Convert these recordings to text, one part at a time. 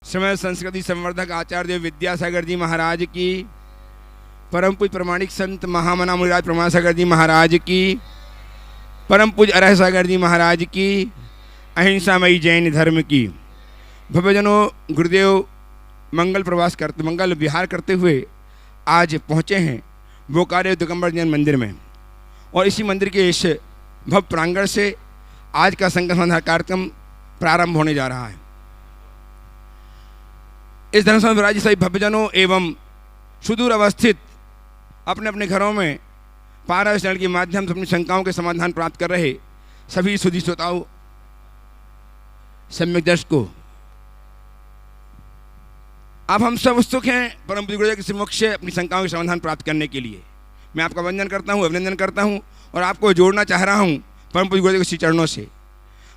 समय संस्कृति संवर्धक आचार्य विद्यासागर जी महाराज की, परम पूज्य प्रमाणिक संत महामना मुनिराज प्रमाण सागर जी महाराज की, परम पूज्य अरह सागर जी महाराज की, अहिंसामयी जैन धर्म की। भव्यजनों, गुरुदेव मंगल विहार करते हुए आज पहुँचे हैं बोकारो दिगंबर जैन मंदिर में, और इसी मंदिर के इस भव्य प्रांगण से आज का संगत संधार कार्यक्रम प्रारंभ होने जा रहा है। इस धर्म विराजी सभी भव्यजनों एवं सुदूर अवस्थित अपने अपने घरों में पारा चैनल के माध्यम से अपनी शंकाओं के समाधान प्राप्त कर रहे सभी सुधी श्रोताओं, सम्यक दर्शकों, अब हम सब उत्सुक हैं परम पूज्य गुरुदेव के सम्मुख से अपनी शंकाओं के समाधान प्राप्त करने के लिए। मैं आपका वंदन करता हूँ, अभिनंदन करता हूँ और आपको जोड़ना चाह रहा हूँ परम पूज्य गुरुदेव के श्री चरणों से।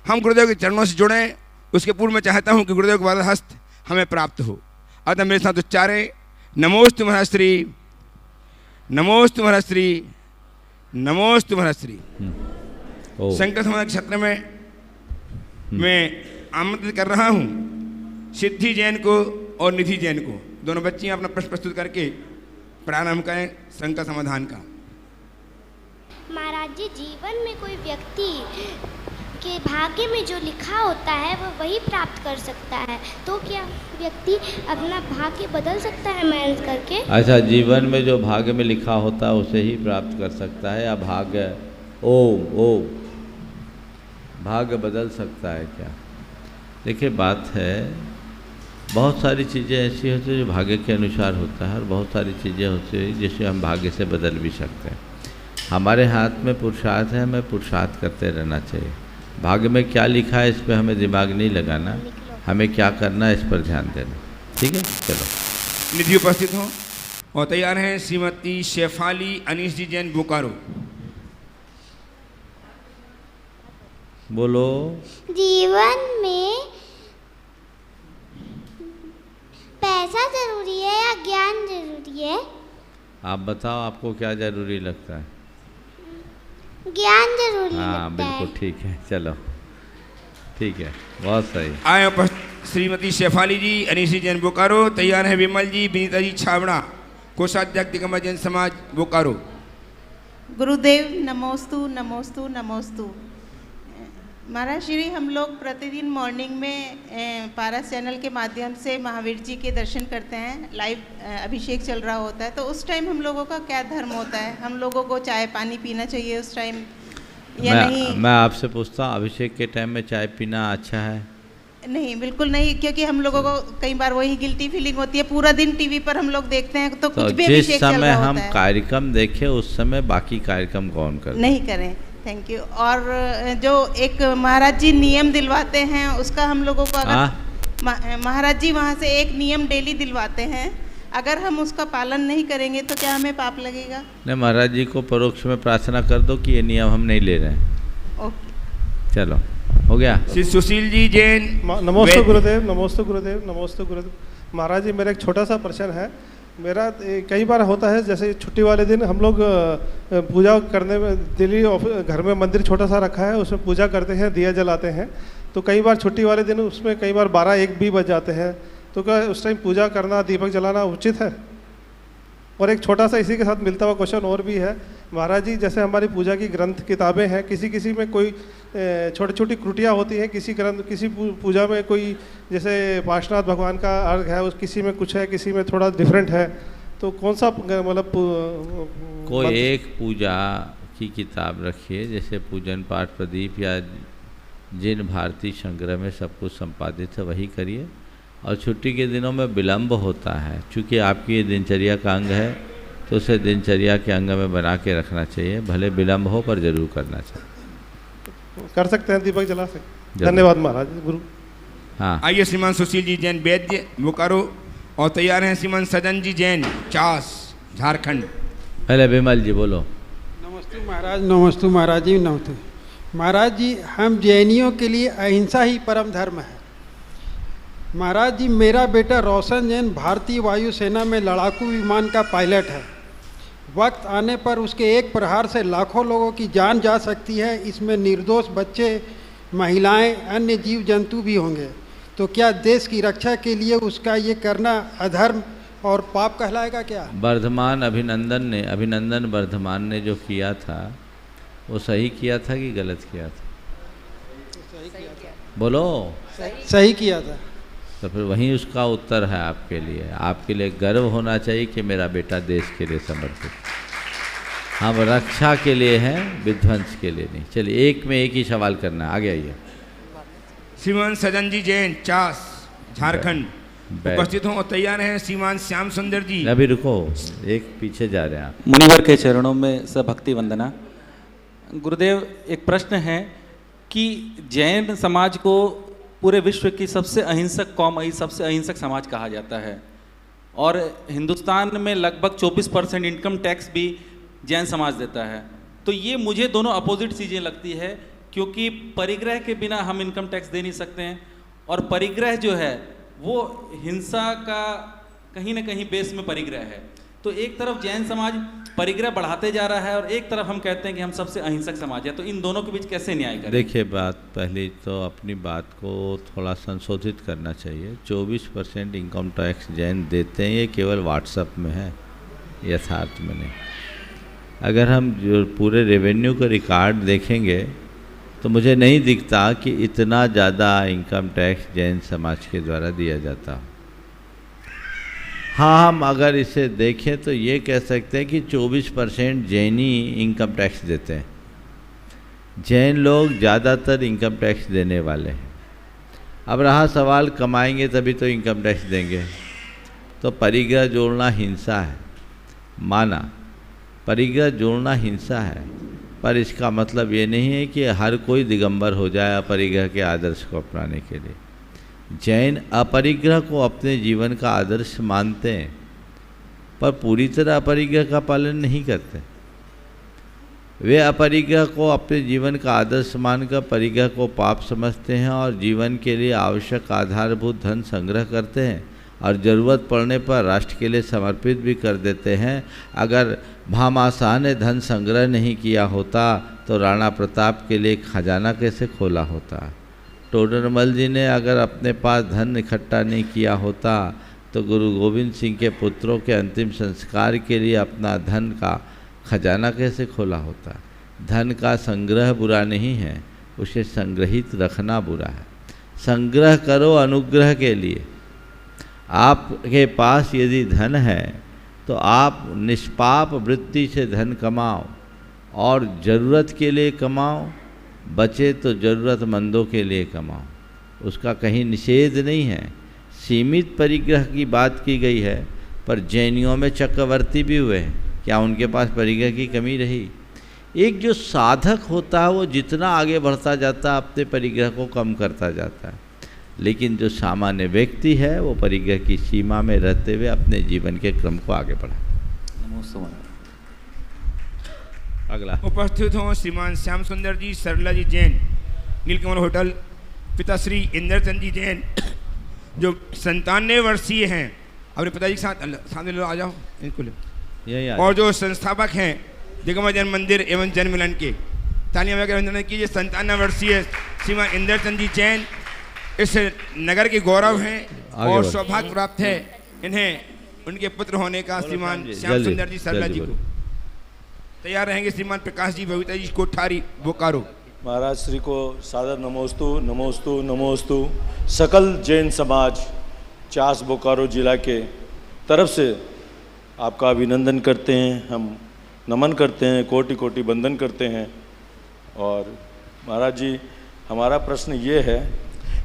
हम गुरुदेव के चरणों से जुड़ें, उसके पूर्व में चाहता हूँ कि गुरुदेव का वरद हस्त हमें प्राप्त हो। अतः मेरे साथ उच्चारे नमोस्तु महाश्री, नमोस्तु महाश्री, नमोस्तु महाश्री। संकट समाधान के क्षेत्र में मैं आमंत्रित कर रहा हूँ सिद्धि जैन को और निधि जैन को, दोनों बच्चियाँ अपना प्रश्न प्रस्तुत करके प्रारंभ करें संकट समाधान का। महाराज जी, जीवन में कोई व्यक्ति के भाग्य में जो लिखा होता है वह वही प्राप्त कर सकता है, तो क्या व्यक्ति अपना भाग्य बदल सकता है मेहनत करके? अच्छा, जीवन में जो भाग्य में लिखा होता है उसे ही प्राप्त कर सकता है या भाग्य भाग्य बदल सकता है क्या? देखिए, बात है बहुत सारी चीज़ें ऐसी होती है जो भाग्य के अनुसार होता है और बहुत सारी चीज़ें होती है जिसे हम भाग्य से बदल भी सकते हैं। हमारे हाथ में पुरुषार्थ है, हमें पुरुषार्थ करते रहना चाहिए। भाग्य में क्या लिखा है इस पर हमें दिमाग नहीं लगाना, हमें क्या करना है इस पर ध्यान देना। ठीक है, चलो। निधि उपस्थित हो और तैयार हैं श्रीमती शेफाली अनीस जी जैन बोकारो। बोलो। जीवन में पैसा जरूरी है या ज्ञान जरूरी है? आप बताओ, आपको क्या जरूरी लगता है? ज्ञान जरूरी हाँ, लगता है। बिल्कुल ठीक है, चलो ठीक है, बहुत सही। आए उपस्थित श्रीमती शेफाली जी अनीस जी जैन बोकारो। तैयार हैं विमल जी, विनीता जी छाबड़ा, कोषाध्यक्ष दिगंबर जैन समाज बोकारो। गुरुदेव नमोस्तु नमोस्तु नमोस्तु। महाराज श्री, हम लोग प्रतिदिन मॉर्निंग में पारस चैनल के माध्यम से महावीर जी के दर्शन करते हैं। लाइव अभिषेक चल रहा होता है, तो उस टाइम हम लोगों का क्या धर्म होता है? हम लोगों को चाय पानी पीना चाहिए उस टाइम या नहीं? मैं आपसे पूछता हूँ, अभिषेक के टाइम में चाय पीना अच्छा है? नहीं, बिल्कुल नहीं, क्योंकि हम लोगों को कई बार वही गिल्टी फीलिंग होती है। पूरा दिन टीवी पर हम लोग देखते हैं तो कुछ भी अभिषेक चल रहा होता है। जिस समय हम कार्यक्रम देखें उस समय बाकी कार्यक्रम कौन करे? नहीं करें। Thank you. और जो एक महाराज जी नियम दिलवाते हैं उसका हम लोगों को, अगर महाराज जी वहाँ से एक नियम डेली दिलवाते हैं, अगर हम उसका पालन नहीं करेंगे तो क्या हमें पाप लगेगा? नहीं, महाराज जी को परोक्ष में प्रार्थना कर दो कि ये नियम हम नहीं ले रहे हैं। ओके, चलो, हो गया। श्री सुशील जी जैन। नमोस्तु गुरुदेव, नमोस्तु गुरुदेव, नमोस्तु गुरुदेव। महाराज जी, मेरा एक छोटा सा प्रश्न है। मेरा कई बार होता है, जैसे छुट्टी वाले दिन हम लोग पूजा करने में दिल्ली घर में मंदिर छोटा सा रखा है, उसमें पूजा करते हैं, दिया जलाते हैं। तो कई बार छुट्टी वाले दिन उसमें कई बार 12-1 भी बज जाते हैं, तो क्या उस टाइम पूजा करना, दीपक जलाना उचित है? और एक छोटा सा इसी के साथ मिलता हुआ क्वेश्चन और भी है। महाराज जी, जैसे हमारी पूजा की ग्रंथ किताबें हैं, किसी किसी में कोई छोटी छोटी त्रुटियाँ होती हैं, किसी ग्रंथ किसी पूजा में कोई, जैसे पार्श्वनाथ भगवान का अर्घ है, उस किसी में कुछ है, किसी में थोड़ा डिफरेंट है, तो कौन सा मतलब कोई एक पूजा की किताब रखिए, जैसे पूजन पाठ प्रदीप या जिन भारतीय संग्रह में सब कुछ संपादित है वही करिए। और छुट्टी के दिनों में विलम्ब होता है, चूँकि आपकी ये दिनचर्या का अंग है तो उसे दिनचर्या के अंग में बना के रखना चाहिए, भले विलम्ब हो पर जरूर करना चाहिए। कर सकते हैं, दीपक जला सकते। धन्यवाद महाराज गुरु। हाँ, आइए श्रीमान सुशील जी जैन वैद्य बोकारो, और तैयार हैं श्रीमान सजन जी जैन चास झारखंड। पहले विमल जी बोलो। नमस्ते महाराज, नमस्ते महाराज जी, नमस्ते महाराज जी। हम जैनियों के लिए अहिंसा ही परम धर्म है। महाराज जी, मेरा बेटा रोशन जैन भारतीय वायुसेना में लड़ाकू विमान का पायलट है। वक्त आने पर उसके एक प्रहार से लाखों लोगों की जान जा सकती है। इसमें निर्दोष बच्चे, महिलाएं, अन्य जीव जंतु भी होंगे। तो क्या देश की रक्षा के लिए उसका ये करना अधर्म और पाप कहलाएगा क्या? अभिनंदन वर्धमान ने जो किया था वो सही किया था कि गलत किया था? बोलो। सही किया था। तो फिर वही उसका उत्तर है आपके लिए। आपके लिए गर्व होना चाहिए कि मेरा बेटा देश के लिए समर्पित। हम रक्षा के लिए हैं, विध्वंस के लिए नहीं। चलिए एक में एक ही सवाल करना है, आगे आइए। श्रीमान सजन जी जैन, चास, झारखंड उपस्थित हों और तैयार हैं श्रीमान श्याम सुंदर जी। अभी रुको, एक पीछे जा रहे हैं आप। मुनिवर के चरणों में सब भक्ति वंदना। गुरुदेव, एक प्रश्न है कि जैन समाज को पूरे विश्व की सबसे अहिंसक कौम, सबसे अहिंसक समाज कहा जाता है, और हिंदुस्तान में लगभग 24% इनकम टैक्स भी जैन समाज देता है। तो ये मुझे दोनों अपोजिट चीज़ें लगती है, क्योंकि परिग्रह के बिना हम इनकम टैक्स दे नहीं सकते हैं, और परिग्रह जो है वो हिंसा का कहीं ना कहीं बेस में परिग्रह है। तो एक तरफ जैन समाज परिग्रह बढ़ाते जा रहा है और एक तरफ हम कहते हैं कि हम सबसे अहिंसक समाज है। तो इन दोनों के बीच कैसे न्याय करें? देखिए, बात पहले तो अपनी बात को थोड़ा संशोधित करना चाहिए। 24% इनकम टैक्स जैन देते हैं, ये केवल व्हाट्सएप में है, यथार्थ में नहीं। अगर हम जो पूरे रेवेन्यू का रिकॉर्ड देखेंगे तो मुझे नहीं दिखता कि इतना ज़्यादा इनकम टैक्स जैन समाज के द्वारा दिया जाता। हाँ, हम अगर इसे देखें तो ये कह सकते हैं कि 24% जैनी इनकम टैक्स देते हैं। जैन लोग ज़्यादातर इनकम टैक्स देने वाले हैं। अब रहा सवाल, कमाएंगे तभी तो इनकम टैक्स देंगे। तो परिग्रह जोड़ना हिंसा है, माना, परिग्रह जोड़ना हिंसा है, पर इसका मतलब ये नहीं है कि हर कोई दिगंबर हो जाए अपरिग्रह के आदर्श को अपनाने के लिए। जैन अपरिग्रह को अपने जीवन का आदर्श मानते हैं, पर पूरी तरह अपरिग्रह का पालन नहीं करते। वे अपरिग्रह को अपने जीवन का आदर्श मानकर परिग्रह को पाप समझते हैं और जीवन के लिए आवश्यक आधारभूत धन संग्रह करते हैं और ज़रूरत पड़ने पर राष्ट्र के लिए समर्पित भी कर देते हैं। अगर भामाशाह ने धन संग्रह नहीं किया होता तो राणा प्रताप के लिए खजाना कैसे खोला होता? टोडरमल जी ने अगर अपने पास धन इकट्ठा नहीं किया होता तो गुरु गोविंद सिंह के पुत्रों के अंतिम संस्कार के लिए अपना धन का खजाना कैसे खोला होता? धन का संग्रह बुरा नहीं है, उसे संग्रहित रखना बुरा है। संग्रह करो अनुग्रह के लिए। आपके पास यदि धन है तो आप निष्पाप वृत्ति से धन कमाओ और ज़रूरत के लिए कमाओ, बचे तो ज़रूरतमंदों के लिए कमाओ। उसका कहीं निषेध नहीं है। सीमित परिग्रह की बात की गई है, पर जैनियों में चक्रवर्ती भी हुए हैं। क्या उनके पास परिग्रह की कमी रही? एक जो साधक होता है वो जितना आगे बढ़ता जाता है अपने परिग्रह को कम करता जाता है, लेकिन जो सामान्य व्यक्ति है वो परिग्रह की सीमा में रहते हुए अपने जीवन के क्रम को आगे बढ़ाए। अगला उपस्थित हों श्रीमान श्याम सुंदर जी, सरला जी जैन, नीलकमल होटल, पिताश्री इंद्रचंद जी जैन, जो 97 वर्षीय हैं। अपने पिताजी के साथ सामने लो, आ जाओ इनको लो। और जो संस्थापक हैं दिगंबर जैन मंदिर एवं जैन मिलन के, तालियां वगैरह अभिनंदन कीजिए। 97 वर्षीय श्रीमान इंद्रचंद जी जैन इस नगर के गौरव हैं और सौभाग्य प्राप्त है इन्हें उनके पुत्र होने का। श्रीमान श्याम सुंदर जी सरला जी को तैयार रहेंगे। श्रीमान प्रकाश जी बबीता जी कोठारी बोकारो। महाराज श्री को सादर नमोस्तु नमोस्तु नमोस्तु। सकल जैन समाज चास बोकारो जिला के तरफ से आपका अभिनंदन करते हैं, हम नमन करते हैं, कोटि कोटि वंदन करते हैं। और महाराज जी, हमारा प्रश्न ये है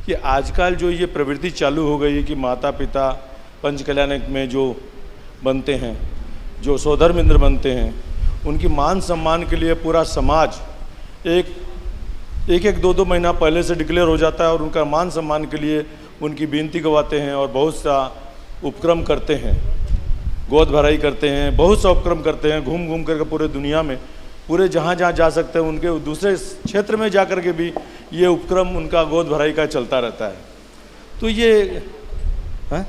कि आजकल जो ये प्रवृत्ति चालू हो गई है कि माता पिता पंचकल्याणक में जो बनते हैं, जो सौधर्मेंद्र बनते हैं, उनकी मान सम्मान के लिए पूरा समाज एक 2 महीना पहले से डिक्लेयर हो जाता है और उनका मान सम्मान के लिए उनकी बेनती गवाते हैं और बहुत सा उपक्रम करते हैं, गोद भराई करते हैं, बहुत सा उपक्रम करते हैं, घूम घूम करके पूरे दुनिया में, पूरे जहाँ जहाँ जा सकते हैं उनके दूसरे क्षेत्र में जा कर के भी ये उपक्रम उनका गोद भराई का चलता रहता है। तो ये है,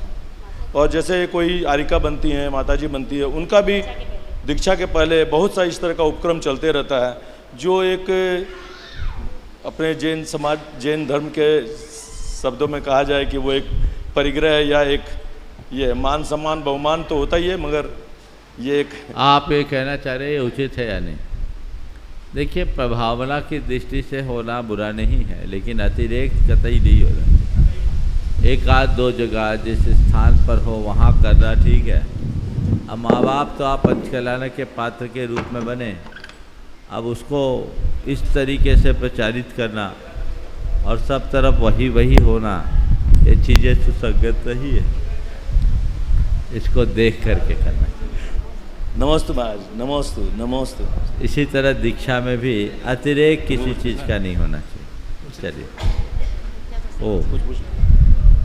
और जैसे कोई आरिका बनती हैं, माताजी बनती है, उनका भी दीक्षा के पहले बहुत सा इस तरह का उपक्रम चलते रहता है, जो एक अपने जैन समाज, जैन धर्म के शब्दों में कहा जाए कि वो एक परिग्रह या एक ये मान सम्मान बहुमान तो होता ही है, मगर ये एक आप ये कहना चाह रहे हैं ये उचित है या नहीं? देखिए, प्रभावना की दृष्टि से होना बुरा नहीं है, लेकिन अतिरेक कतई नहीं होना। एक आध दो जगह जिस स्थान पर हो वहाँ करना ठीक है। अब माँ बाप तो आप पंचकल्याण के पात्र के रूप में बने, अब उसको इस तरीके से प्रचारित करना और सब तरफ वही वही होना, ये चीज़ें सुसंगत नहीं है। इसको देख करके करना। नमोस्तु महाराज, नमोस्तु नमोस्तु। इसी तरह दीक्षा में भी अतिरेक किसी चीज़ का नहीं होना चाहिए। चलिए, ओ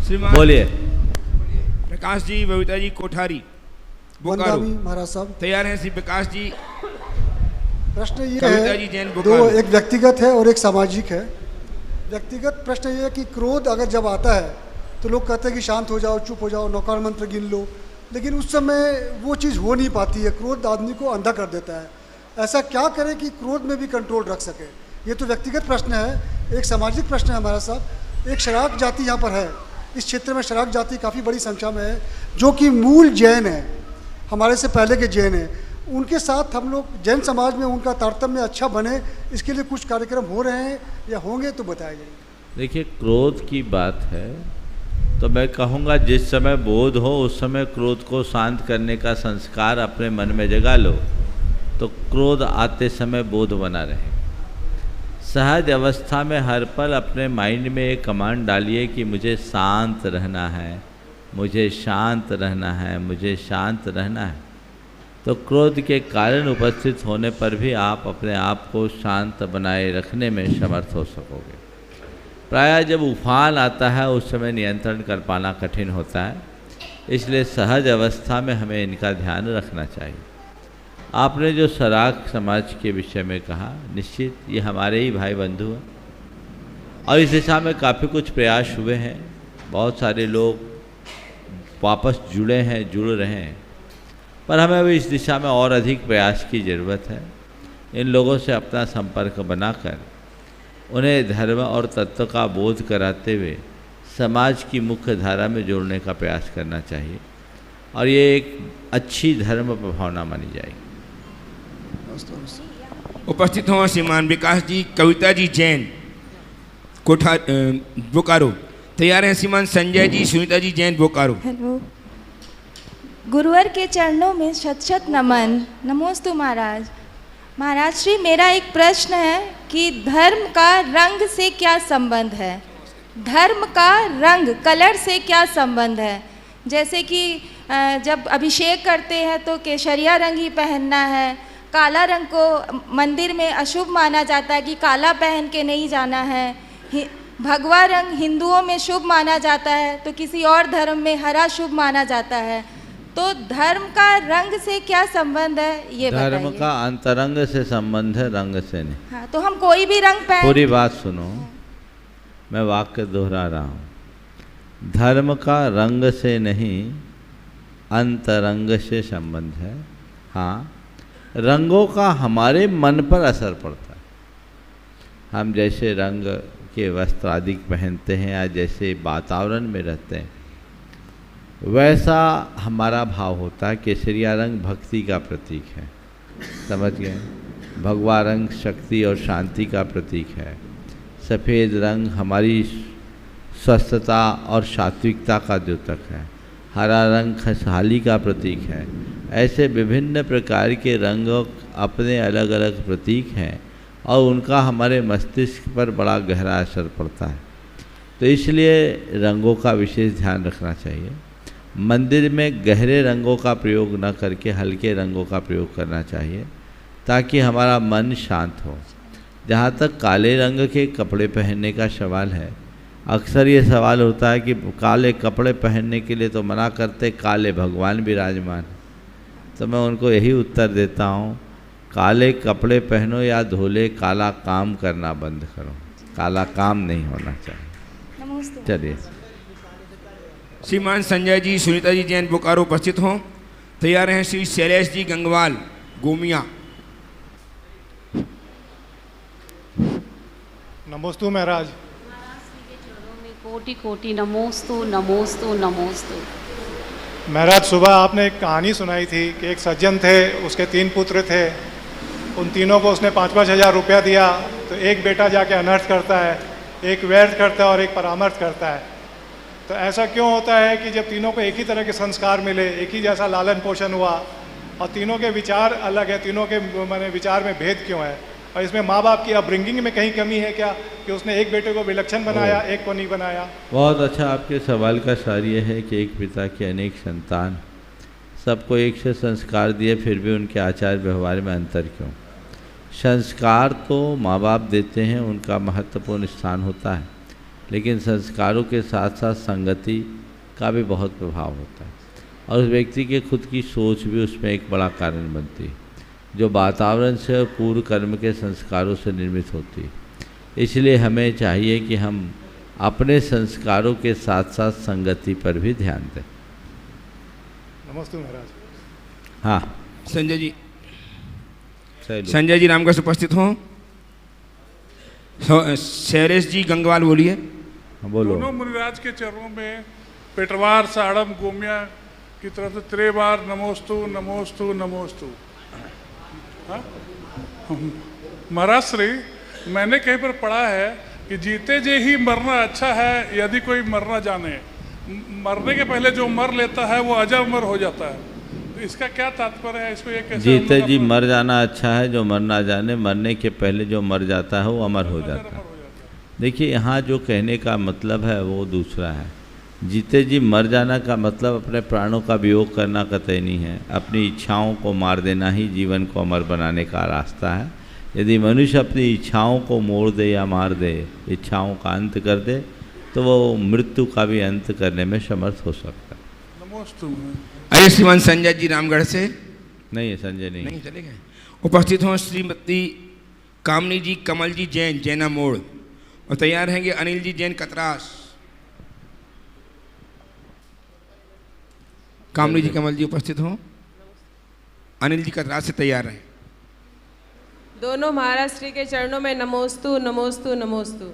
श्रीमान बोलिए। प्रकाश जी, बबीता जी, कोठारी बोकारो महाराज साहब तैयार हैं? श्री प्रकाश जी। प्रश्न ये कविता जी, है, जैन दो, बोकारो। एक व्यक्तिगत है और एक सामाजिक है। व्यक्तिगत प्रश्न ये है कि क्रोध अगर जब आता है तो लोग कहते हैं कि शांत हो जाओ, चुप हो जाओ, नौकार मंत्र गिन लो, लेकिन उस समय वो चीज़ हो नहीं पाती है। क्रोध आदमी को अंधा कर देता है। ऐसा क्या करें कि क्रोध में भी कंट्रोल रख सके? ये तो व्यक्तिगत प्रश्न है। एक सामाजिक प्रश्न है हमारा साहब। एक शराक जाति यहाँ पर है, इस क्षेत्र में शराक जाति काफ़ी बड़ी संख्या में है, जो कि मूल जैन है, हमारे से पहले के जैन हैं। उनके साथ हम लोग जैन समाज में उनका तारतम्य अच्छा बने, इसके लिए कुछ कार्यक्रम हो रहे हैं या होंगे तो बताया जाए। देखिए, क्रोध की बात है तो मैं कहूँगा जिस समय बोध हो उस समय क्रोध को शांत करने का संस्कार अपने मन में जगा लो, तो क्रोध आते समय बोध बना रहे। सहज अवस्था में हर पल अपने माइंड में एक कमांड डालिए कि मुझे शांत रहना है, मुझे शांत रहना है, मुझे शांत रहना है। तो क्रोध के कारण उपस्थित होने पर भी आप अपने आप को शांत बनाए रखने में समर्थ हो सकोगे। प्रायः जब उफान आता है उस समय नियंत्रण कर पाना कठिन होता है, इसलिए सहज अवस्था में हमें इनका ध्यान रखना चाहिए। आपने जो शराक समाज के विषय में कहा, निश्चित ये हमारे ही भाई बंधु हैं और इस दिशा में काफ़ी कुछ प्रयास हुए हैं। बहुत सारे लोग वापस जुड़े हैं, जुड़ रहे हैं, पर हमें अभी इस दिशा में और अधिक प्रयास की ज़रूरत है। इन लोगों से अपना संपर्क बनाकर उन्हें धर्म और तत्व का बोध कराते हुए समाज की मुख्य धारा में जोड़ने का प्रयास करना चाहिए और ये एक अच्छी धर्म भावना मानी जाएगी। उपस्थित हों श्रीमान विकास जी, कविता जी, जैन बोकारो तैयार हैं? श्रीमान संजय जी, सुनीता जी, जैन बोकारो। हेलो, गुरुवर के चरणों में शत शत नमन। नमोस्तु महाराज। महाराज श्री, मेरा एक प्रश्न है कि धर्म का रंग से क्या संबंध है? धर्म का रंग, कलर से क्या संबंध है? जैसे कि जब अभिषेक करते हैं तो केसरिया रंग ही पहनना है, काला रंग को मंदिर में अशुभ माना जाता है कि काला पहन के नहीं जाना है। भगवा रंग हिंदुओं में शुभ माना जाता है तो किसी और धर्म में हरा शुभ माना जाता है। तो धर्म का रंग से क्या संबंध है, ये बताइए। धर्म का अंतरंग से संबंध है, रंग से नहीं। हाँ, तो हम कोई भी रंग पहन। पूरी बात सुनो, मैं वाक्य दोहरा रहा हूँ। धर्म का रंग से नहीं, अंतरंग से संबंध है। हाँ, रंगों का हमारे मन पर असर पड़ता है। हम जैसे रंग के वस्त्र आदि पहनते हैं या जैसे वातावरण में रहते हैं, वैसा हमारा भाव होता है। केसरिया रंग भक्ति का प्रतीक है, समझ गए? भगवा रंग शक्ति और शांति का प्रतीक है। सफ़ेद रंग हमारी स्वस्थता और सात्विकता का द्योतक है। हरा रंग खुशहाली का प्रतीक है। ऐसे विभिन्न प्रकार के रंग अपने अलग अलग प्रतीक हैं और उनका हमारे मस्तिष्क पर बड़ा गहरा असर पड़ता है। तो इसलिए रंगों का विशेष ध्यान रखना चाहिए। मंदिर में गहरे रंगों का प्रयोग न करके हल्के रंगों का प्रयोग करना चाहिए ताकि हमारा मन शांत हो। जहाँ तक काले रंग के कपड़े पहनने का सवाल है, अक्सर ये सवाल होता है कि काले कपड़े पहनने के लिए तो मना करते, काले भगवान विराजमान। तो मैं उनको यही उत्तर देता हूँ, काले कपड़े पहनो या धोले, काला काम करना बंद करो। काला काम नहीं होना चाहिए। चलिए, श्रीमान संजय जी, सुनीता जी, जैन बोकारो उपस्थित हों। तैयार हैं? श्री शैलेश जी गंगवाल, गोमिया। नमोस्तु महाराज। कोटि कोटि नमोस्तु नमोस्तु नमोस्तु। महाराज, सुबह आपने एक कहानी सुनाई थी कि एक सज्जन थे, उसके 3 पुत्र थे, उन तीनों को उसने 5-5 हज़ार रुपया दिया, तो एक बेटा जाके अनर्थ करता है, एक व्यर्थ करता है और एक परामर्श करता है। तो ऐसा क्यों होता है कि जब तीनों को एक ही तरह के संस्कार मिले, एक ही जैसा लालन पोषण हुआ और तीनों के विचार अलग है, तीनों के माने विचार में भेद क्यों है? और इसमें माँ बाप की अपब्रिंगिंग में कहीं कमी है क्या कि उसने एक बेटे को विलक्षण बनाया, एक को नहीं बनाया? बहुत अच्छा, आपके सवाल का सार ये है कि एक पिता के अनेक संतान, सबको एक से संस्कार दिए, फिर भी उनके आचार व्यवहार में अंतर क्यों? संस्कार तो माँ बाप देते हैं, उनका महत्वपूर्ण स्थान होता है, लेकिन संस्कारों के साथ साथ संगति का भी बहुत प्रभाव होता है और उस व्यक्ति के खुद की सोच भी उसमें एक बड़ा कारण बनती है, जो वातावरण से और पूर्व कर्म के संस्कारों से निर्मित होती है। इसलिए हमें चाहिए कि हम अपने संस्कारों के साथ साथ संगति पर भी ध्यान दें। नमस्ते महाराज। हाँ, संजय जी रामगढ़ से उपस्थित हों। शैलेश जी गंगवाल बोलिए। बोलो। दोनों मुनिराज के चरणों में पेटवार साड़म गोमिया की तरफ से 3 बार नमोस्तु नमोस्तु नमोस्तु। हाँ? महाराज श्री, मैंने कहीं पर पढ़ा है कि जीते जे ही मरना अच्छा है, यदि कोई मरना जाने। मरने के पहले जो मर लेता है वो अजर हो जाता है, तो इसका क्या तात्पर्य है? इसको ये कैसे? जीते जी मर जाना अच्छा है, जो मरना जाने। मरने के पहले जो मर जाता है वो अमर हो जाता है। देखिए, यहाँ जो कहने का मतलब है वो दूसरा है। जीते जी मर जाना का मतलब अपने प्राणों का वियोग करना कतई नहीं है। अपनी इच्छाओं को मार देना ही जीवन को अमर बनाने का रास्ता है। यदि मनुष्य अपनी इच्छाओं को मोड़ दे या मार दे, इच्छाओं का अंत कर दे, तो वो मृत्यु का भी अंत करने में समर्थ हो सकता है। नमोस्तु। आइए श्रीमान संजय जी रामगढ़ से। नहीं है, संजय नहीं चले गए। उपस्थित हों श्रीमती कामनी जी कमल जी जैन, जैना मोड़। और तैयार रहेंगे अनिल जी जैन कतरास। कामनी जी कमल जी उपस्थित हों। अनिल जी कतरास से तैयार रहें। दोनों महाराज श्री के चरणों में नमोस्तु नमोस्तु नमोस्तु।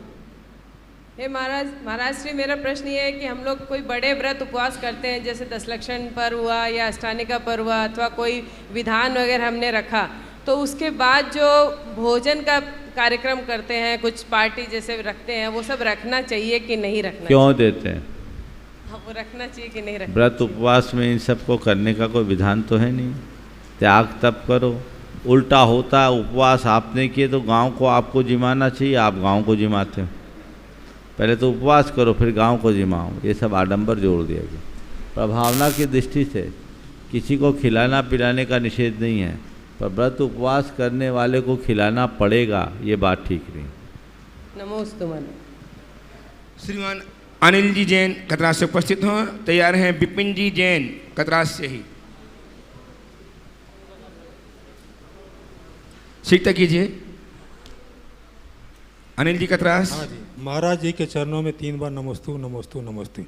हे महाराज श्री, मेरा प्रश्न ये है कि हम लोग कोई बड़े व्रत उपवास करते हैं, जैसे 10 लक्षण पर्व हुआ या अष्टानिका पर्व हुआ, अथवा कोई विधान वगैरह हमने रखा, तो उसके बाद जो भोजन का कार्यक्रम करते हैं, कुछ पार्टी जैसे रखते हैं, वो सब रखना चाहिए कि नहीं रखना? क्यों देते हैं? हाँ, वो रखना चाहिए कि नहीं रखना? व्रत उपवास में इन सबको करने का कोई विधान तो है नहीं। त्याग तब करो। उल्टा होता है, उपवास आपने किए तो गांव को आपको जिमाना चाहिए, आप गांव को जिमाते हो। पहले तो उपवास करो, फिर गांव को जिमाओ। ये सब आडंबर जोड़ दिया गया। प्रभावना की दृष्टि से किसी को खिलाना पिलाने का निषेध नहीं है, पर व्रत उपवास करने वाले को खिलाना पड़ेगा, ये बात ठीक नहीं। नमोस्तु। श्रीमान अनिल जी जैन कतरास से उपस्थित हों। तैयार हैं विपिन जी जैन कतरास से ही। सीखता कीजिए अनिल जी कतरास। हाँ जी, महाराज जी के चरणों में 3 बार नमोस्तु नमोस्तु नमोस्तु।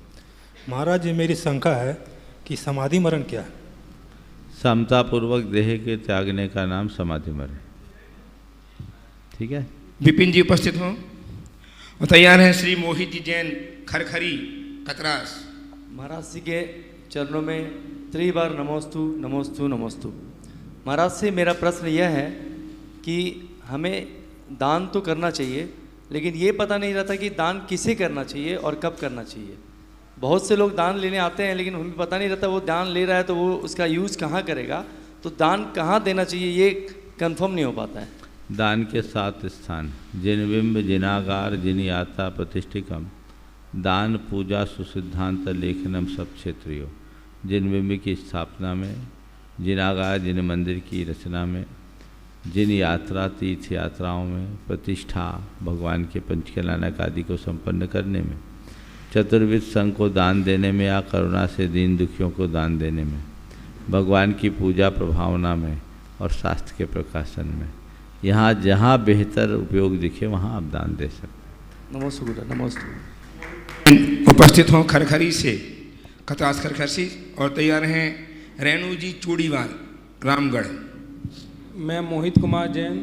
महाराज जी, मेरी शंका है कि समाधि मरण क्या है? समतापूर्वक देह के त्यागने का नाम समाधि मरण। ठीक है। विपिन जी उपस्थित हों। और तैयार हैं श्री मोहित जी जैन खरखरी कतरास। महाराज जी के चरणों में 3 बार नमोस्तु नमोस्तु नमोस्तु। महाराज से मेरा प्रश्न यह है कि हमें दान तो करना चाहिए, लेकिन ये पता नहीं रहता कि दान किसे करना चाहिए और कब करना चाहिए। बहुत से लोग दान लेने आते हैं, लेकिन उन्हें पता नहीं रहता वो दान ले रहा है तो वो उसका यूज़ कहाँ करेगा, तो दान कहाँ देना चाहिए ये कंफर्म नहीं हो पाता है। दान के 7 स्थान, जिन बिंब जिनागार जिन यात्रा प्रतिष्ठिकम, दान पूजा सुसिद्धांत लेखनम सब क्षेत्रियो। जिन बिंब की स्थापना में, जिनागार जिन मंदिर की रचना में, जिन यात्रा तीर्थ यात्राओं में, प्रतिष्ठा भगवान के पंचकल्याणक आदि को संपन्न करने में, चतुर्विध संघ को दान देने में या करुणा से दीन दुखियों को दान देने में, भगवान की पूजा प्रभावना में और शास्त्र के प्रकाशन में, यहाँ जहाँ बेहतर उपयोग दिखे वहाँ आप दान दे सकते हैं। नमोस्तु गुरु, नमोस्तु। उपस्थित हों खरखरी से कतरास खरखरी। और तैयार हैं रेणु जी चूड़ीवाल रामगढ़। मैं मोहित कुमार जैन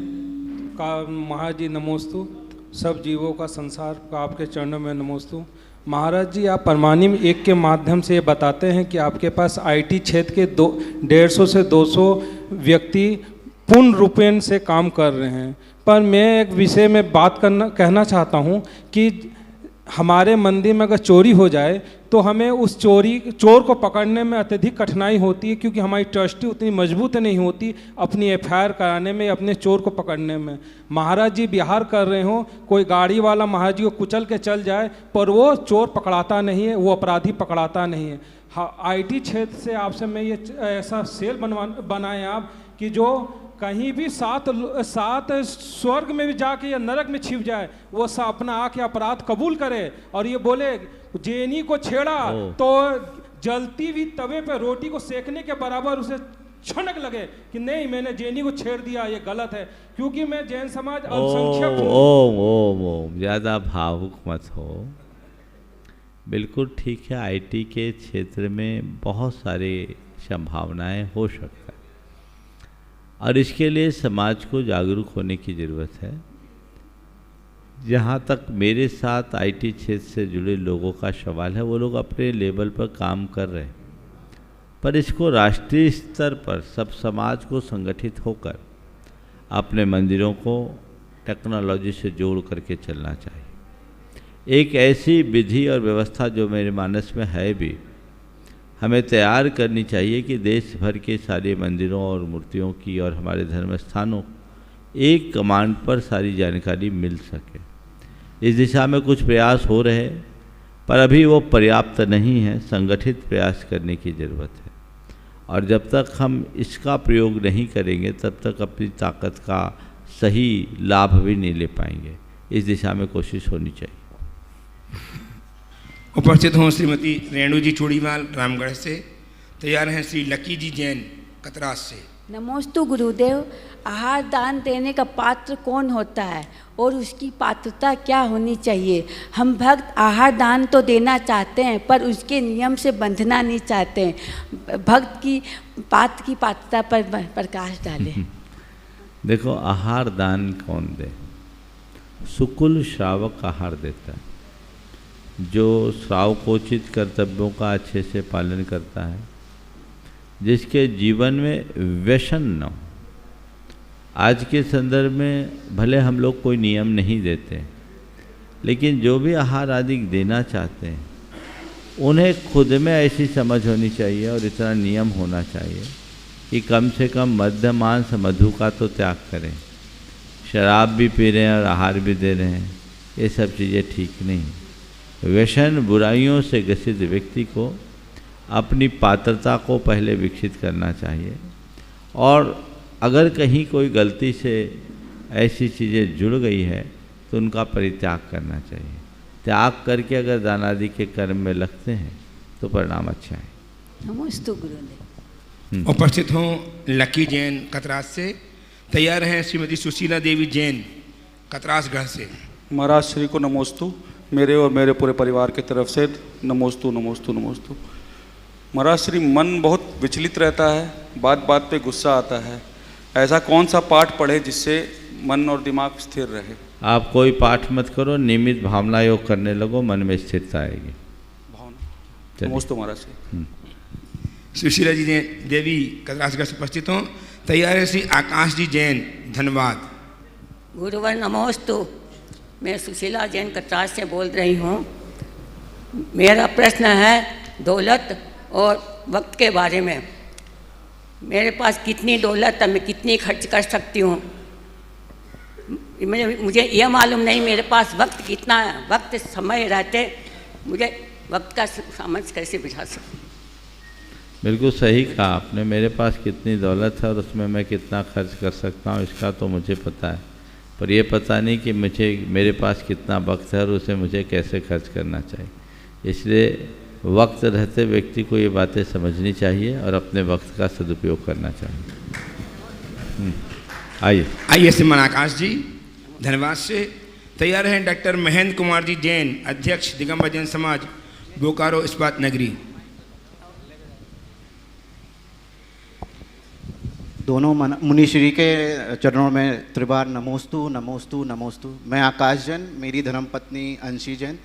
का महाराज जी नमोस्तु। सब जीवों का संसार का आपके चरणों में नमोस्तु। महाराज जी, आप परमाणु एक के माध्यम से ये बताते हैं कि आपके पास आईटी क्षेत्र के 150 से 200 व्यक्ति पूर्ण रूपेण से काम कर रहे हैं, पर मैं एक विषय में कहना चाहता हूँ कि हमारे मंदिर में अगर चोरी हो जाए तो हमें उस चोर को पकड़ने में अत्यधिक कठिनाई होती है, क्योंकि हमारी ट्रस्टी उतनी मजबूत नहीं होती अपनी एफआईआर कराने में, अपने चोर को पकड़ने में। महाराज जी बिहार कर रहे हो, कोई गाड़ी वाला महाराज जी को कुचल के चल जाए पर वो चोर पकड़ाता नहीं है, वो अपराधी पकड़ाता नहीं है। हाँ, आईटी क्षेत्र से आपसे मैं ये ऐसा सेल बनाए आप कि जो कहीं भी सात स्वर्ग में भी जाके या नरक में छिप जाए, वो अपना आके अपराध कबूल करे और ये बोले जेनी को छेड़ा तो जलती हुई तवे पे रोटी को सेकने के बराबर उसे छनक लगे कि नहीं, मैंने जेनी को छेड़ दिया, ये गलत है। क्योंकि मैं जैन समाज अल्पसंख्यक हूँ। ज़्यादा भावुक मत हो। बिल्कुल ठीक है, आईटी के क्षेत्र में बहुत सारी संभावनाएं हो सकता है और इसके लिए समाज को जागरूक होने की ज़रूरत है। जहाँ तक मेरे साथ आईटी क्षेत्र से जुड़े लोगों का सवाल है, वो लोग अपने लेवल पर काम कर रहे हैं, पर इसको राष्ट्रीय स्तर पर सब समाज को संगठित होकर अपने मंदिरों को टेक्नोलॉजी से जोड़ करके चलना चाहिए। एक ऐसी विधि और व्यवस्था जो मेरे मानस में है भी, हमें तैयार करनी चाहिए कि देश भर के सारे मंदिरों और मूर्तियों की और हमारे धर्म स्थानों एक कमांड पर सारी जानकारी मिल सके। इस दिशा में कुछ प्रयास हो रहे हैं, पर अभी वो पर्याप्त नहीं है। संगठित प्रयास करने की ज़रूरत है और जब तक हम इसका प्रयोग नहीं करेंगे तब तक अपनी ताकत का सही लाभ भी नहीं ले पाएंगे। इस दिशा में कोशिश होनी चाहिए। उपस्थित हों श्रीमती रेणु जी चूड़ीमाल रामगढ़ से। तैयार हैं श्री लकी जी जैन कतरास से। नमोस्तु गुरुदेव। आहार दान देने का पात्र कौन होता है और उसकी पात्रता क्या होनी चाहिए? हम भक्त आहार दान तो देना चाहते हैं पर उसके नियम से बंधना नहीं चाहते हैं। भक्त की पात्रता पर प्रकाश डालें। देखो, आहार दान कौन दे? सुकुल श्रावक आहार देता है, जो श्रावकोचित कर्तव्यों का अच्छे से पालन करता है, जिसके जीवन में व्यसन न हो। आज के संदर्भ में भले हम लोग कोई नियम नहीं देते, लेकिन जो भी आहार आदि देना चाहते हैं उन्हें खुद में ऐसी समझ होनी चाहिए और इतना नियम होना चाहिए कि कम से कम मद्य मांस मधु का तो त्याग करें। शराब भी पी रहे हैं और आहार भी दे रहे हैं, ये सब चीज़ें ठीक नहीं। व्यसन बुराइयों से ग्रसित व्यक्ति को अपनी पात्रता को पहले विकसित करना चाहिए और अगर कहीं कोई गलती से ऐसी चीज़ें जुड़ गई है तो उनका परित्याग करना चाहिए। त्याग करके अगर दान आदि के कर्म में लगते हैं तो परिणाम अच्छा है। नमोस्तु गुरुदेव। उपस्थित हों लकी जैन कतरास से। तैयार हैं श्रीमती सुशीला देवी जैन कतरासगढ़ से। महाराज श्री को नमोस्तु। मेरे और मेरे पूरे परिवार की तरफ से नमोस्तु नमोस्तु नमोस्तु। महाराज श्री, मन बहुत विचलित रहता है, बात बात पे गुस्सा आता है। ऐसा कौन सा पाठ पढ़े जिससे मन और दिमाग स्थिर रहे? आप कोई पाठ मत करो, नियमित भावना योग करने लगो, मन में स्थिरता आएगी। भावना। नमोस्तु महाराज श्री। सुशीला जी देवी कतरासगढ़ से उपस्थित हों। तैयार है श्री आकाश जी जैन धन्यवाद। गुरुवर नमोस्तु। मैं सुशीला जैन कतरास से बोल रही हूँ। मेरा प्रश्न है दौलत और वक्त के बारे में। मेरे पास कितनी दौलत है, मैं कितनी खर्च कर सकती हूँ? मुझे यह मालूम नहीं मेरे पास वक्त कितना है। वक्त समय रहते मुझे वक्त का समझ कैसे बिठा सकती? बिल्कुल सही कहा आपने। मेरे पास कितनी दौलत है और उसमें मैं कितना खर्च कर सकता हूँ इसका तो मुझे पता है, पर यह पता नहीं कि मेरे पास कितना वक्त है और उसे मुझे कैसे खर्च करना चाहिए। इसलिए वक्त रहते व्यक्ति को ये बातें समझनी चाहिए और अपने वक्त का सदुपयोग करना चाहिए। आइए श्रीमान आकाश जी धन्यवाद से। तैयार हैं डॉक्टर महेंद्र कुमार जी जैन अध्यक्ष दिगंबर जैन समाज बोकारो इस्पात नगरी। दोनों मुनिश्री के चरणों में त्रिबार नमोस्तु नमोस्तु नमोस्तु। मैं आकाश जैन, मेरी धर्मपत्नी अंशी जैन।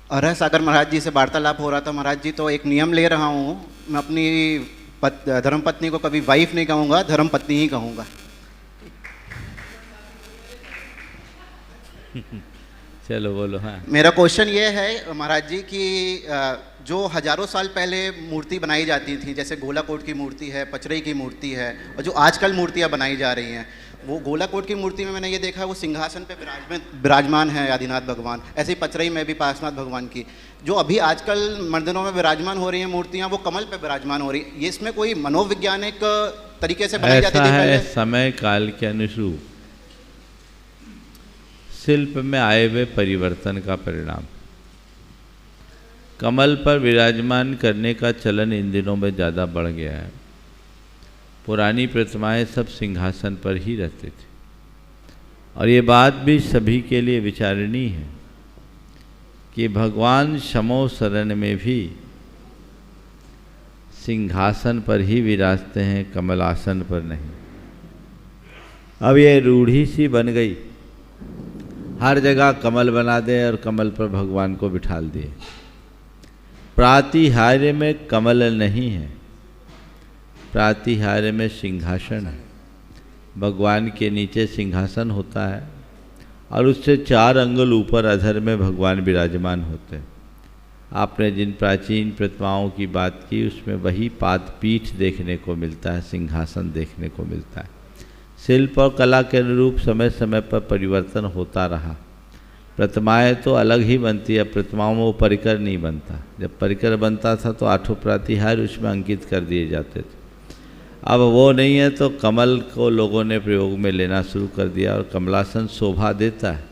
अरह सागर महाराज जी से वार्तालाप हो रहा था। महाराज जी, तो एक नियम ले रहा हूँ, मैं अपनी धर्मपत्नी को कभी वाइफ नहीं कहूँगा, धर्मपत्नी ही कहूँगा। चलो बोलो। हाँ, मेरा क्वेश्चन ये है महाराज जी कि जो हजारों साल पहले मूर्ति बनाई जाती थी, जैसे गोलाकोट की मूर्ति है, पचरई की मूर्ति है, और जो आजकल मूर्तियाँ बनाई जा रही हैं, वो गोलाकोट की मूर्ति में मैंने ये देखा है वो सिंहासन पे विराजमान है आदिनाथ भगवान। ऐसे ही पचरई में भी पार्श्वनाथ भगवान की जो अभी आजकल मंदिरों में विराजमान हो रही हैं मूर्तियाँ, वो कमल पे विराजमान हो रही है। ये इसमें कोई मनोवैज्ञानिक तरीके से बनाई जाती थी पहले? समय काल के अनुरूप शिल्प में आए हुए परिवर्तन का परिणाम। कमल पर विराजमान करने का चलन इन दिनों में ज़्यादा बढ़ गया है। पुरानी प्रतिमाएं सब सिंहासन पर ही रहती थी, और ये बात भी सभी के लिए विचारणीय है कि भगवान शमो शरण में भी सिंहासन पर ही विराजते हैं, कमलासन पर नहीं। अब ये रूढ़ी सी बन गई, हर जगह कमल बना दे और कमल पर भगवान को बिठाल दिए। प्रातिहार्य में कमल नहीं है, प्रातिहार्य में सिंहासन है। भगवान के नीचे सिंहासन होता है और उससे 4 अंगुल ऊपर अधर में भगवान विराजमान होते हैं। आपने जिन प्राचीन प्रतिमाओं की बात की उसमें वही पादपीठ देखने को मिलता है, सिंहासन देखने को मिलता है। शिल्प और कला के अनुरूप समय समय पर परिवर्तन होता रहा। प्रतिमाएं तो अलग ही बनती है, प्रतिमाओं में वो परिकर नहीं बनता। जब परिकर बनता था तो 8 प्रातिहार्य उसमें अंकित कर दिए जाते थे। अब वो नहीं है तो कमल को लोगों ने प्रयोग में लेना शुरू कर दिया, और कमलासन शोभा देता है,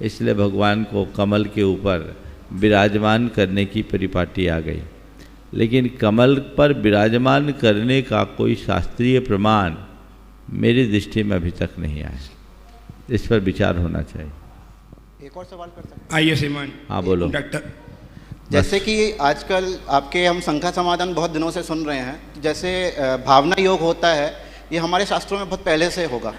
इसलिए भगवान को कमल के ऊपर विराजमान करने की परिपाटी आ गई। लेकिन कमल पर विराजमान करने का कोई शास्त्रीय प्रमाण मेरी दृष्टि में अभी तक नहीं आया। इस पर विचार होना चाहिए। एक और सवाल कर सकते हैं? आइए श्रीमान। हाँ बोलो। डॉक्टर, जैसे कि आजकल आपके हम संख्या समाधान बहुत दिनों से सुन रहे हैं, जैसे भावना योग होता है, ये हमारे शास्त्रों में बहुत पहले से होगा।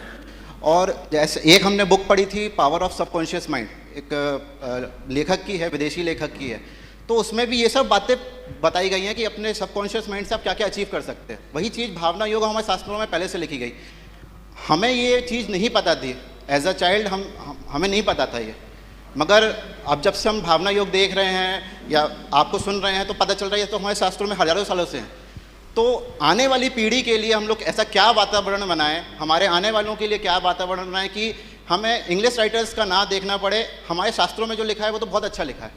और जैसे एक हमने बुक पढ़ी थी पावर ऑफ सबकॉन्शियस माइंड, एक लेखक की है, विदेशी लेखक की है, तो उसमें भी ये सब बातें बताई गई हैं कि अपने सबकॉन्शियस माइंड से आप क्या क्या अचीव कर सकते हैं। वही चीज़ भावना योग हमारे शास्त्रों में पहले से लिखी गई। हमें ये चीज़ नहीं पता थी, एज अ चाइल्ड हमें नहीं पता था ये, मगर अब जब से हम भावना योग देख रहे हैं या आपको सुन रहे हैं तो पता चल रहा है तो हमारे शास्त्रों में हजारों सालों से हैं। तो आने वाली पीढ़ी के लिए हम लोग ऐसा क्या वातावरण बनाएं, हमारे आने वालों के लिए क्या वातावरण बनाएं कि हमें इंग्लिश राइटर्स का ना देखना पड़े, हमारे शास्त्रों में जो लिखा है वो तो बहुत अच्छा लिखा है।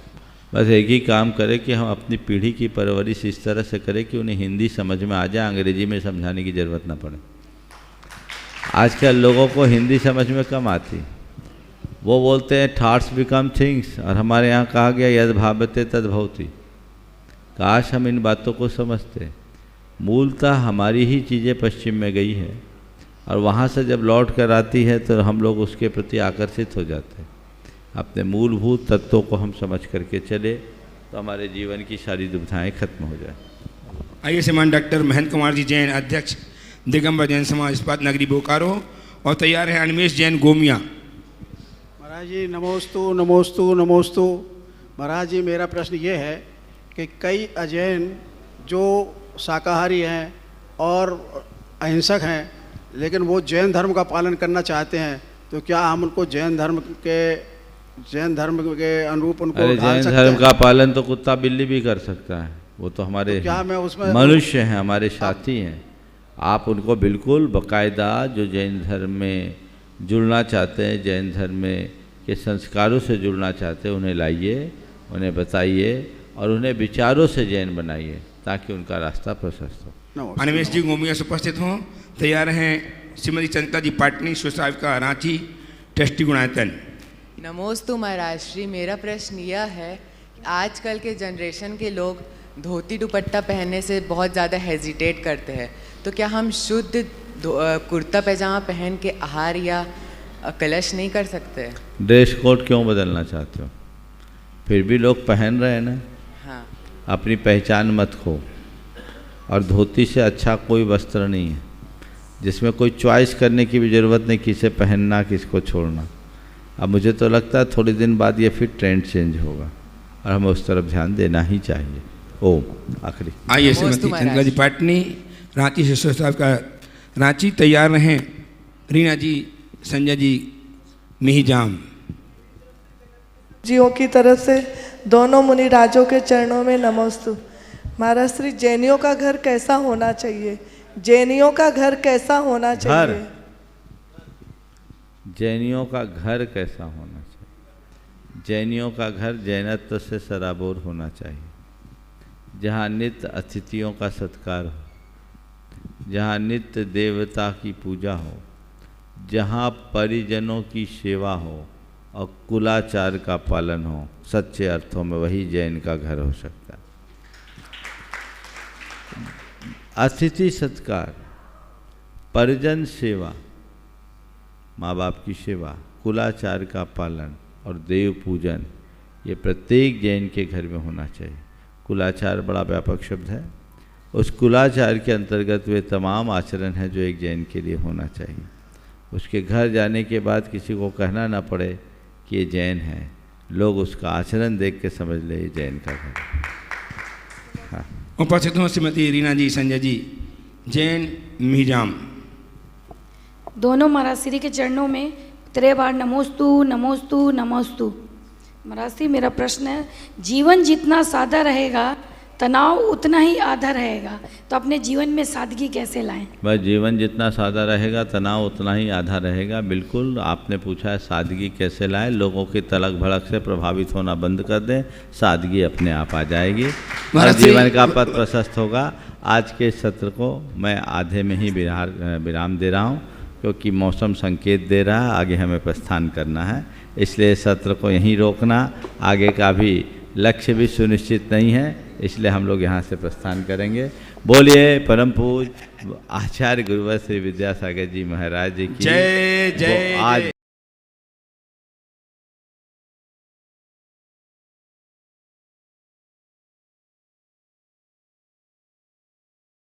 बस एक ही काम करें कि हम अपनी पीढ़ी की परवरिश इस तरह से करें कि उन्हें हिंदी समझ में आ जाए, अंग्रेजी में समझाने की ज़रूरत ना पड़े। आजकल लोगों को हिंदी समझ में कम आती, वो बोलते हैं थॉट्स बिकम थिंग्स, और हमारे यहाँ कहा गया यद भावते तद भवति। काश हम इन बातों को समझते। मूलतः हमारी ही चीज़ें पश्चिम में गई है, और वहाँ से जब लौट कर आती है तो हम लोग उसके प्रति आकर्षित हो जाते हैं। अपने मूलभूत तत्वों को हम समझ करके चले तो हमारे जीवन की सारी दुविधाएं खत्म हो जाए। आइए श्रीमान डॉक्टर महेंद्र कुमार जी जैन, अध्यक्ष दिगंबर जैन समाज इस्पात नगरी बोकारो, और तैयार है अनिमेश जैन गोमिया। महाराज जी नमोस्तु नमोस्तु नमोस्तु। महाराज जी मेरा प्रश्न ये है कि कई अजैन जो शाकाहारी हैं और अहिंसक हैं, लेकिन वो जैन धर्म का पालन करना चाहते हैं, तो क्या हम उनको जैन धर्म के अनुरूप उनको ढाल सकते हैं? जैन धर्म का पालन तो कुत्ता बिल्ली भी कर सकता है, वो तो हमारे तो क्या मैं उसमें मनुष्य हैं, हमारे साथी हैं। आप उनको बिल्कुल बाकायदा जो जैन धर्म में जुड़ना चाहते हैं, जैन धर्म में के संस्कारों से जुड़ना चाहते हैं, उन्हें लाइए, उन्हें बताइए और उन्हें विचारों से जैन बनाइए ताकि उनका रास्ता प्रशस्त हो। अनिमेश जी गोमिया से उपस्थित हों। तैयार हैं श्रीमती चंद्रिका जी पाटनी, स्वसाविका रांची, ट्रस्टी गुणायतन। नमोस्तु महाराज श्री। मेरा प्रश्न यह है कि आजकल के जनरेशन के लोग धोती दुपट्टा पहनने से बहुत ज़्यादा हेजिटेट करते हैं, तो क्या हम शुद्ध कुर्ता पैजामा पहन के आहार या कलश नहीं कर सकते? ड्रेस कोड क्यों बदलना चाहते हो? फिर भी लोग पहन रहे हैं ना। हाँ। अपनी पहचान मत खो, और धोती से अच्छा कोई वस्त्र नहीं है। जिसमें कोई चॉइस करने की भी ज़रूरत नहीं, किसे पहनना किसको छोड़ना। अब मुझे तो लगता है थोड़े दिन बाद ये फिर ट्रेंड चेंज होगा और हमें उस तरफ ध्यान देना ही चाहिए। ओम। आखिरी आइए श्रीमती चंद्रा जी पाटनी, रांची शिष्य साहब का रांची तैयार रहें। रीना जी, संजय जी, मिहिजाम जियों की तरफ से दोनों मुनि राजों के चरणों में नमोस्तु। महाराज श्री, जैनियों का घर कैसा होना चाहिए? जैनियों का घर कैसा होना चाहिए? जैनियों का घर कैसा होना चाहिए? जैनियों का घर जैनत्व से सराबोर होना चाहिए, जहाँ नित्य अतिथियों का सत्कार हो, जहाँ नित्य देवता की पूजा हो, जहाँ परिजनों की सेवा हो और कुलाचार का पालन हो। सच्चे अर्थों में वही जैन का घर हो सकता है। अतिथि सत्कार, परिजन सेवा, माँ बाप की सेवा, कुलाचार का पालन और देव पूजन, ये प्रत्येक जैन के घर में होना चाहिए। कुलाचार बड़ा व्यापक शब्द है। उस कुलाचार के अंतर्गत वे तमाम आचरण हैं जो एक जैन के लिए होना चाहिए। उसके घर जाने के बाद किसी को कहना ना पड़े कि ये जैन है, लोग उसका आचरण देख के समझ ले ये जैन का घर। हाँ। उपस्थित हूँ श्रीमती रीना जी, संजय जी, जैन मिहिजाम। दोनों महाराज श्री के चरणों में 3 बार नमोस्तु नमोस्तु नमोस्तु। महाराज श्री, मेरा प्रश्न है, जीवन जितना सादा रहेगा तनाव उतना ही आधा रहेगा, तो अपने जीवन में सादगी कैसे लाएं? बस जीवन जितना सादा रहेगा तनाव उतना ही आधा रहेगा। बिल्कुल, आपने पूछा है सादगी कैसे लाएं। लोगों की तलक भड़क से प्रभावित होना बंद कर दें, सादगी अपने आप आ जाएगी और जीवन का पथ प्रशस्त होगा। आज के सत्र को मैं आधे में ही विराम दे रहा हूँ, क्योंकि मौसम संकेत दे रहा है आगे हमें प्रस्थान करना है, इसलिए सत्र को यहीं रोकना। आगे का भी लक्ष्य भी सुनिश्चित नहीं है, इसलिए हम लोग यहाँ से प्रस्थान करेंगे। बोलिए परम पूज्य आचार्य गुरुवर श्री विद्यासागर जी महाराज जी की जय जय। आज